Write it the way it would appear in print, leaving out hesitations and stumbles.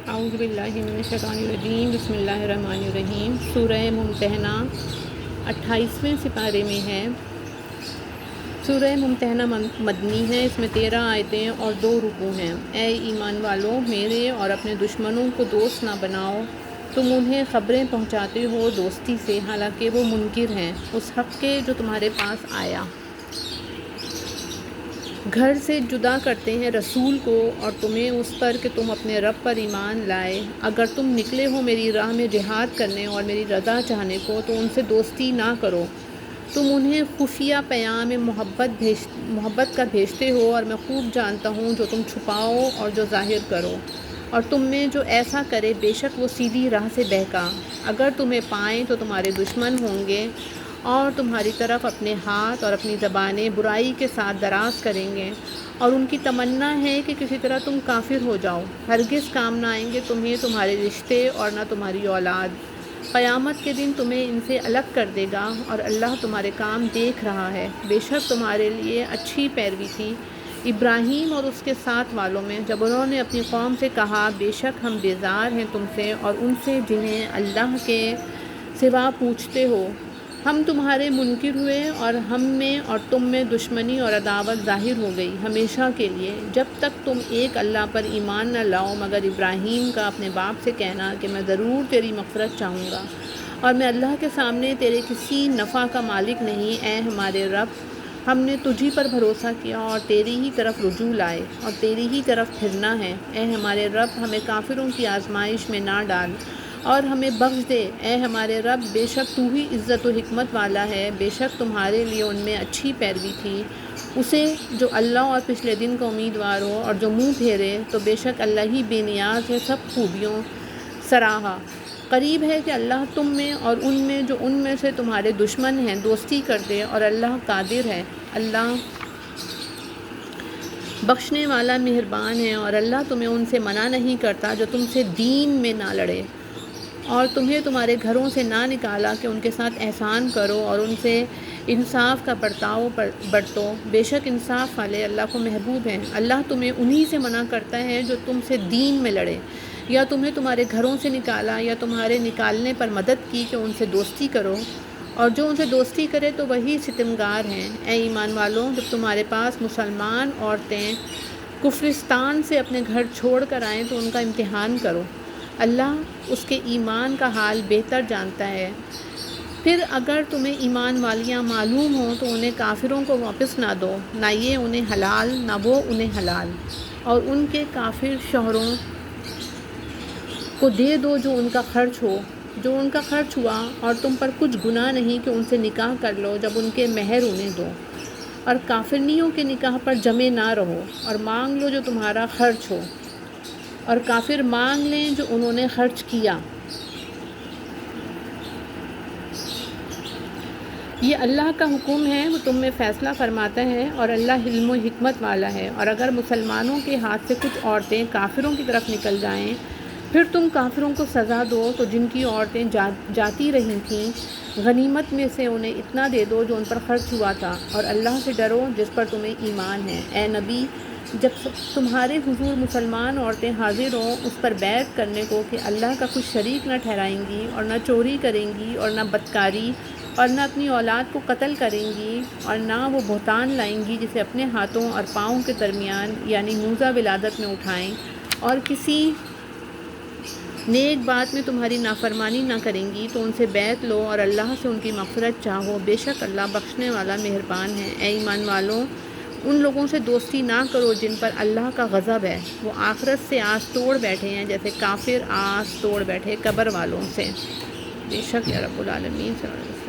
اعوذ باللہ من الشیطان الرجیم، بسم اللہ الرحمن الرحیم۔ سورہ ممتحنہ 28ویں سپارے میں ہے۔ سورہ ممتحنہ مدنی ہے، اس میں 13 آیتیں اور 2 رکوع ہیں۔ اے ایمان والو، میرے اور اپنے دشمنوں کو دوست نہ بناؤ، تم انہیں خبریں پہنچاتے ہو دوستی سے، حالانکہ وہ منکر ہیں اس حق کے جو تمہارے پاس آیا۔ گھر سے جدا کرتے ہیں رسول کو اور تمہیں اس پر کہ تم اپنے رب پر ایمان لائے۔ اگر تم نکلے ہو میری راہ میں جہاد کرنے اور میری رضا چاہنے کو تو ان سے دوستی نہ کرو۔ تم انہیں خفیہ پیام محبت کا بھیجتے ہو اور میں خوب جانتا ہوں جو تم چھپاؤ اور جو ظاہر کرو۔ اور تم میں جو ایسا کرے بے شک وہ سیدھی راہ سے بہکا۔ اگر تمہیں پائیں تو تمہارے دشمن ہوں گے اور تمہاری طرف اپنے ہاتھ اور اپنی زبانیں برائی کے ساتھ دراز کریں گے، اور ان کی تمنا ہے کہ کسی طرح تم کافر ہو جاؤ۔ ہرگز کام نہ آئیں گے تمہیں تمہارے رشتے اور نہ تمہاری اولاد۔ قیامت کے دن تمہیں ان سے الگ کر دے گا اور اللہ تمہارے کام دیکھ رہا ہے۔ بے شک تمہارے لیے اچھی پیروی تھی ابراہیم اور اس کے ساتھ والوں میں، جب انہوں نے اپنی قوم سے کہا بے شک ہم بیزار ہیں تم سے اور ان سے جنہیں اللہ کے سوا پوچھتے ہو۔ ہم تمہارے منکر ہوئے اور ہم میں اور تم میں دشمنی اور عداوت ظاہر ہو گئی ہمیشہ کے لیے، جب تک تم ایک اللہ پر ایمان نہ لاؤ، مگر ابراہیم کا اپنے باپ سے کہنا کہ میں ضرور تیری مغفرت چاہوں گا اور میں اللہ کے سامنے تیرے کسی نفع کا مالک نہیں۔ اے ہمارے رب، ہم نے تجھی پر بھروسہ کیا اور تیری ہی طرف رجوع لائے اور تیری ہی طرف پھرنا ہے۔ اے ہمارے رب، ہمیں کافروں کی آزمائش میں نہ ڈال اور ہمیں بخش دے۔ اے ہمارے رب، بے شک تو ہی عزت و حکمت والا ہے۔ بے شک تمہارے لیے ان میں اچھی پیروی تھی اسے جو اللہ اور پچھلے دن کا امیدوار ہو اور جو منہ پھیرے، تو بے شک اللہ ہی بے نیاز ہے سب خوبیوں سراہا۔ قریب ہے کہ اللہ تم میں اور ان میں جو ان میں سے تمہارے دشمن ہیں دوستی کر دے، اور اللہ قادر ہے، اللہ بخشنے والا مہربان ہے۔ اور اللہ تمہیں ان سے منع نہیں کرتا جو تم سے دین میں نہ لڑے اور تمہیں تمہارے گھروں سے نہ نکالا کہ ان کے ساتھ احسان کرو اور ان سے انصاف کا برتو۔ بے شک انصاف والے اللہ کو محبوب ہیں۔ اللہ تمہیں انہی سے منع کرتا ہے جو تم سے دین میں لڑے یا تمہیں تمہارے گھروں سے نکالا یا تمہارے نکالنے پر مدد کی کہ ان سے دوستی کرو، اور جو ان سے دوستی کرے تو وہی ستمگار ہیں۔ اے ایمان والوں، جب تمہارے پاس مسلمان عورتیں کفرستان سے اپنے گھر چھوڑ کر آئیں تو ان کا امتحان کرو، اللہ اس کے ایمان کا حال بہتر جانتا ہے۔ پھر اگر تمہیں ایمان والیاں معلوم ہوں تو انہیں کافروں کو واپس نہ دو، نہ یہ انہیں حلال نہ وہ انہیں حلال، اور ان کے کافر شوہروں کو دے دو جو ان کا خرچ ہوا، اور تم پر کچھ گناہ نہیں کہ ان سے نکاح کر لو جب ان کے مہر انہیں دو، اور کافرنیوں کے نکاح پر جمے نہ رہو، اور مانگ لو جو تمہارا خرچ ہو، اور کافر مانگ لیں جو انہوں نے خرچ کیا۔ یہ اللہ کا حکم ہے، وہ تم میں فیصلہ فرماتا ہے، اور اللہ علم و حکمت والا ہے۔ اور اگر مسلمانوں کے ہاتھ سے کچھ عورتیں کافروں کی طرف نکل جائیں، پھر تم کافروں کو سزا دو تو جن کی عورتیں جاتی رہی تھیں غنیمت میں سے انہیں اتنا دے دو جو ان پر خرچ ہوا تھا، اور اللہ سے ڈرو جس پر تمہیں ایمان ہے۔ اے نبی، جب تمہارے حضور مسلمان عورتیں حاضر ہوں اس پر بیعت کرنے کو کہ اللہ کا کچھ شریک نہ ٹھہرائیں گی اور نہ چوری کریں گی اور نہ بدکاری اور نہ اپنی اولاد کو قتل کریں گی اور نہ وہ بہتان لائیں گی جسے اپنے ہاتھوں اور پاؤں کے درمیان یعنی موزہ ولادت میں اٹھائیں، اور کسی نیک بات میں تمہاری نافرمانی نہ کریں گی تو ان سے بیعت لو اور اللہ سے ان کی مغفرت چاہو، بے شک اللہ بخشنے والا مہربان ہے۔ اے ایمان والوں، ان لوگوں سے دوستی نہ کرو جن پر اللہ کا غضب ہے، وہ آخرت سے آس توڑ بیٹھے ہیں جیسے کافر آس توڑ بیٹھے قبر والوں سے۔ بے شک یا رب العالمین صلی اللہ علیہ وسلم۔